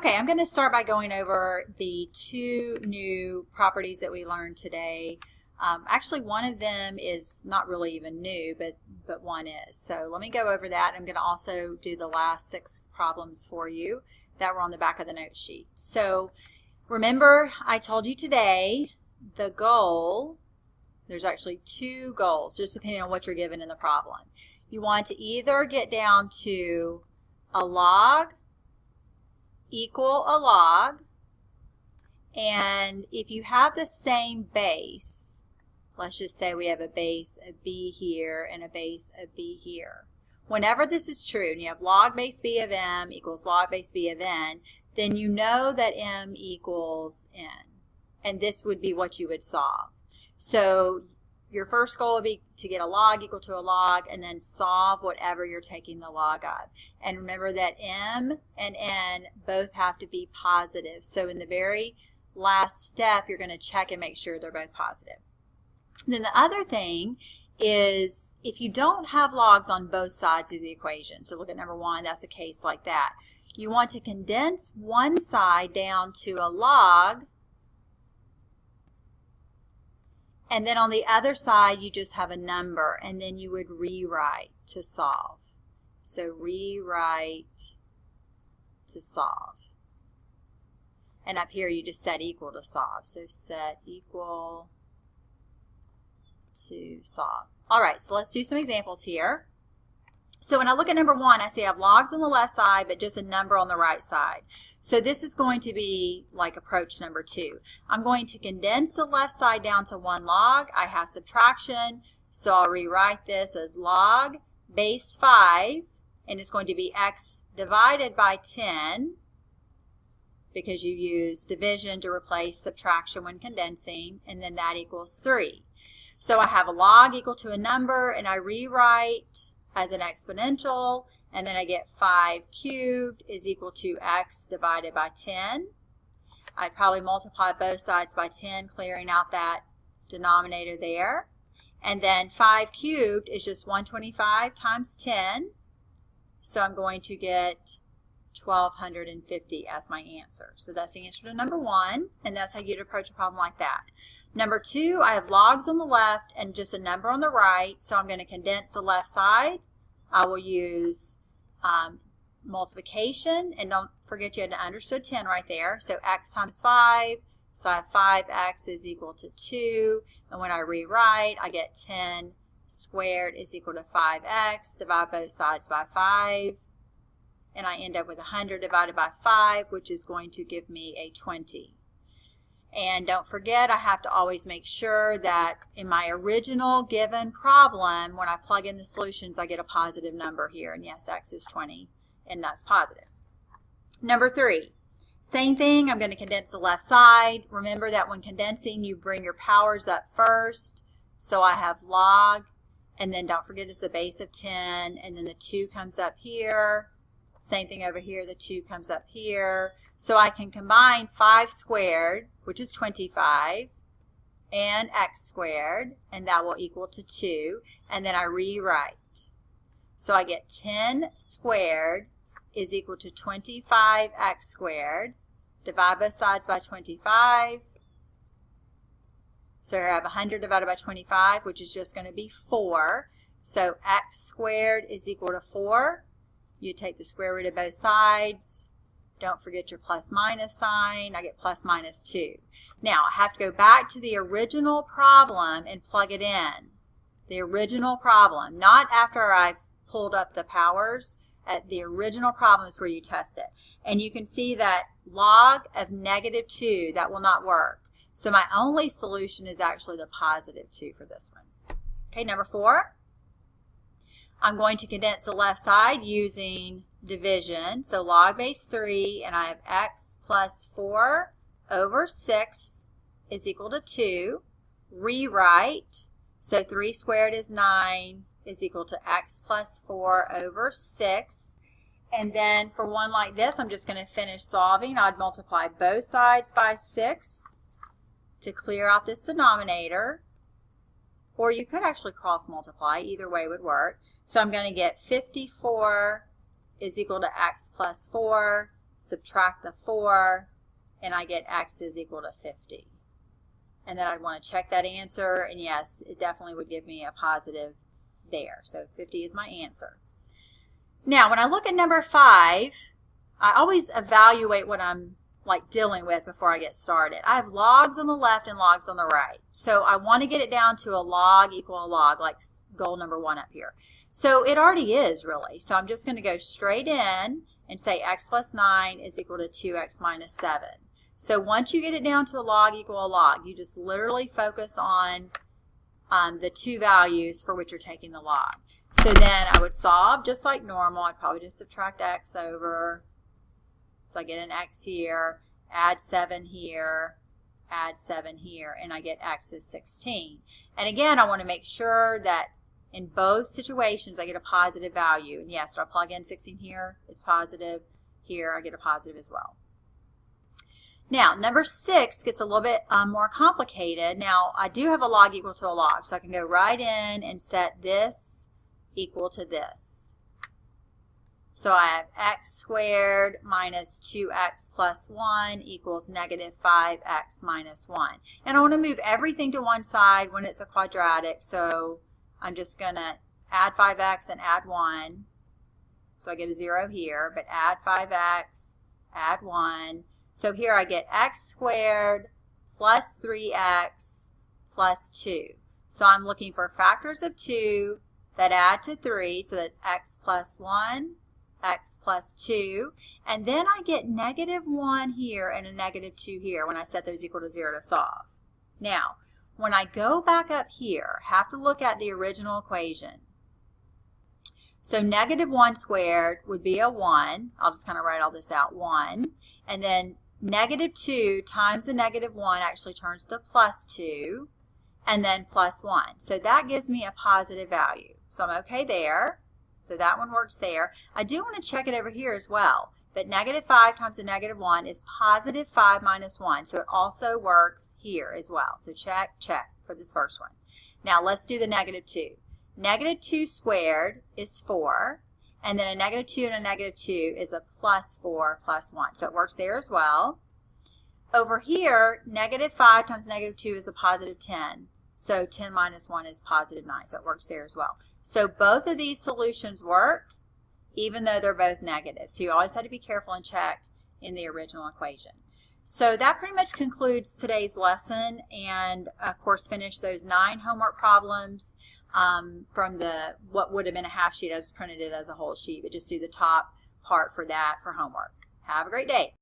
Okay, I'm going to start by going over the two new properties that we learned today. Actually, one of them is not really even new, but one is. So let me go over that. I'm going to also do the last 6 problems for you that were on the back of the note sheet. So remember, I told you today the goal, there's actually 2 goals, just depending on what you're given in the problem. You want to either get down to a log equal a log, and if you have the same base, let's just say we have a base of b here and a base of b here. Whenever this is true and you have log base b of m equals log base b of n, then you know that m equals n, and this would be what you would solve. So your first goal would be to get a log equal to a log and then solve whatever you're taking the log of. And remember that m and n both have to be positive. So in the very last step, you're going to check and make sure they're both positive. Then the other thing is if you don't have logs on both sides of the equation, so look at number 1, that's a case like that. You want to condense one side down to a log, and then on the other side, you just have a number, and then you would rewrite to solve. So rewrite to solve. And up here, you just set equal to solve. So set equal to solve. All right, so let's do some examples here. So when I look at number 1, I see I have logs on the left side, but just a number on the right side. So this is going to be like approach number 2. I'm going to condense the left side down to 1 log. I have subtraction, so I'll rewrite this as log base 5, and it's going to be x divided by 10, because you use division to replace subtraction when condensing, and then that equals 3. So I have a log equal to a number, and I rewrite as an exponential, and then I get 5 cubed is equal to x divided by 10. I'd probably multiply both sides by 10, clearing out that denominator there. And then 5 cubed is just 125 times 10. So I'm going to get 1,250 as my answer. So that's the answer to number 1, and that's how you'd approach a problem like that. Number 2, I have logs on the left and just a number on the right, so I'm going to condense the left side. I will use multiplication, and don't forget you had to understood 10 right there. So x times 5, so I have 5x is equal to 2, and when I rewrite, I get 10 squared is equal to 5x, divide both sides by 5, and I end up with 100 divided by 5, which is going to give me a 20. And don't forget, I have to always make sure that in my original given problem, when I plug in the solutions, I get a positive number here. And yes, x is 20, and that's positive. Number 3, same thing. I'm going to condense the left side. Remember that when condensing, you bring your powers up first. So I have log, and then don't forget it's the base of 10, and then the 2 comes up here. Same thing over here, the 2 comes up here. So I can combine 5 squared, which is 25, and x squared, and that will equal to 2. And then I rewrite. So I get 10 squared is equal to 25x squared. Divide both sides by 25. So here I have 100 divided by 25, which is just going to be 4. So x squared is equal to 4. You take the square root of both sides. Don't forget your plus minus sign. I get plus minus 2. Now, I have to go back to the original problem and plug it in. The original problem, not after I've pulled up the powers. At the original problem is where you test it. And you can see that log of negative 2, that will not work. So my only solution is actually the positive 2 for this one. Okay, number 4. I'm going to condense the left side using division. So log base 3, and I have x plus 4 over 6 is equal to 2. Rewrite. So 3 squared is 9 is equal to x plus 4 over 6. And then for one like this, I'm just going to finish solving. I'd multiply both sides by 6 to clear out this denominator. Or you could actually cross multiply. Either way would work. So I'm going to get 54 is equal to x plus 4. subtract the 4, and I get x is equal to 50. And then I'd want to check that answer, and yes, it definitely would give me a positive there. So 50 is my answer. Now, when I look at number 5, I always evaluate what I'm dealing with before I get started. I have logs on the left and logs on the right. So I want to get it down to a log equal a log, like goal number 1 up here. So it already is, really. So I'm just going to go straight in and say x plus 9 is equal to 2x minus 7. So once you get it down to a log equal a log, you just literally focus on the two values for which you're taking the log. So then I would solve just like normal. I'd probably just subtract x over. So I get an x here, add 7 here, add 7 here, and I get x is 16. And again, I want to make sure that in both situations I get a positive value. And yes, so I plug in 16 here, it's positive. Here I get a positive as well. Now, number 6 gets a little bit more complicated. Now, I do have a log equal to a log, so I can go right in and set this equal to this. So I have x squared minus 2x plus 1 equals negative 5x minus 1. And I want to move everything to one side when it's a quadratic, so I'm just going to add 5x and add 1. So I get a 0 here, but add 5x, add 1. So here I get x squared plus 3x plus 2. So I'm looking for factors of 2 that add to 3, so that's x plus 1, x plus 2, and then I get negative 1 here and a negative 2 here when I set those equal to 0 to solve. Now, when I go back up here, I have to look at the original equation. So negative 1 squared would be a 1. I'll just kind of write all this out, 1. And then negative 2 times the negative 1 actually turns to plus 2, and then plus 1. So that gives me a positive value. So I'm okay there. So that one works there. I do want to check it over here as well. But negative 5 times the negative 1 is positive 5 minus 1. So it also works here as well. So check, check for this first one. Now let's do the negative 2. Negative 2 squared is 4. And then a negative 2 and a negative 2 is a plus 4 plus 1. So it works there as well. Over here, negative 5 times negative 2 is a positive 10. So 10 minus 1 is positive 9. So it works there as well. So both of these solutions work, even though they're both negative. So you always have to be careful and check in the original equation. So that pretty much concludes today's lesson, and of course finish those 9 homework problems from what would have been a half sheet. I just printed it as a whole sheet, but just do the top part for that for homework. Have a great day.